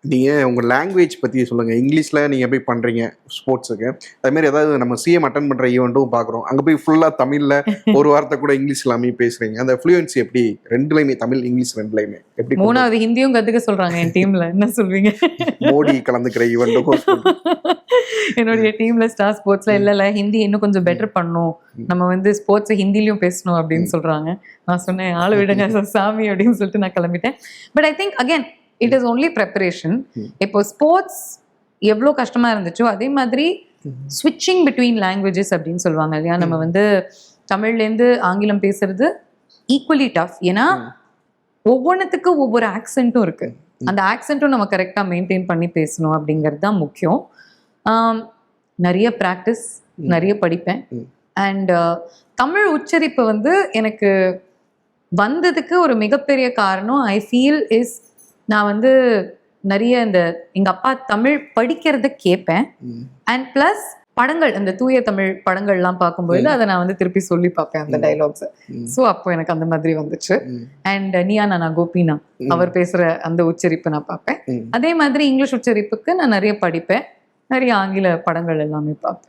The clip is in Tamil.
நீங்க உங்க லாங்குவேஜ் பத்தி சொல்லுங்க. இங்கிலீஷ்ல நீங்க எப்படி பண்றீங்க ஸ்போர்ட்ஸுக்கு? அது மாதிரி ஏதாவது நம்ம சிஎம் அட்டெண்ட் பண்ற ஈவென்ட்டும் பார்க்குறோம். அங்க போய் ஃபுல்லா தமிழ்ல ஒரு வார்த்தை கூட இங்கிலீஷ் இல்லாம பேசுறீங்க. அந்த ஃப்ளூயன்சி எப்படி 2லயுமே தமிழ், இங்கிலீஷ் 2லயுமே எப்படி கொண்டு 3வது ஹிந்தியும் கத்துக்க சொல்றாங்க என் டீம்ல. என்ன சொல்வீங்க? மோடி கலந்துக்கிற ஈவென்ட் ஹோஸ்ட் பண்றீங்க. என்னுடைய டீம்ல ஸ்டார் ஸ்போர்ட்ஸ்ல இல்ல ஹிந்தி இன்னும் கொஞ்சம் பெட்டர் பண்ணணும். நம்ம வந்து ஸ்போர்ட்ஸ் ஹிந்திலயும் பேசணும் அப்படின்னு சொல்றாங்க. நான் சொன்னேன் ஆள விடுங்க சாமி அப்படின்னு சொல்லிட்டு நான் கிளம்பிட்டேன். But I think again it is only preparation. இப்போ ஸ்போர்ட்ஸ் எவ்வளோ கஷ்டமா இருந்துச்சோ அதே மாதிரி ஸ்விட்சிங் பிட்வீன் லாங்குவேஜஸ் அப்படின்னு சொல்லுவாங்க இல்லையா. நம்ம வந்து தமிழ்லேருந்து ஆங்கிலம் பேசுறது ஈக்குவலி டஃப். ஏன்னா ஒவ்வொன்றுத்துக்கு ஒவ்வொரு ஆக்சென்ட்டும் இருக்கு. அந்த ஆக்சென்ட்டும் நம்ம கரெக்டாக மெயின்டைன் பண்ணி பேசணும் அப்படிங்கிறது தான் முக்கியம். நிறைய ப்ராக்டிஸ், நிறைய படிப்பேன். அண்ட் தமிழ் உச்சரிப்பு வந்து எனக்கு வந்ததுக்கு ஒரு மிகப்பெரிய காரணம் ஐ ஃபீல் இஸ் நான் வந்து நிறைய இந்த எங்கள் அப்பா தமிழ் படிக்கிறத கேட்பேன். அண்ட் ப்ளஸ் படங்கள், அந்த தூய தமிழ் படங்கள்லாம் பார்க்கும்போது அதை நான் வந்து திருப்பி சொல்லி பார்ப்பேன் அந்த டைலாக்ஸை. ஸோ அப்போ எனக்கு அந்த மாதிரி வந்துச்சு. அண்ட் நியா நானா கோபினா அவர் பேசுகிற அந்த உச்சரிப்பு நான் பார்ப்பேன். அதே மாதிரி இங்கிலீஷ் உச்சரிப்புக்கு நான் நிறைய படிப்பேன், நிறைய ஆங்கில படங்கள் எல்லாமே பார்ப்பேன்.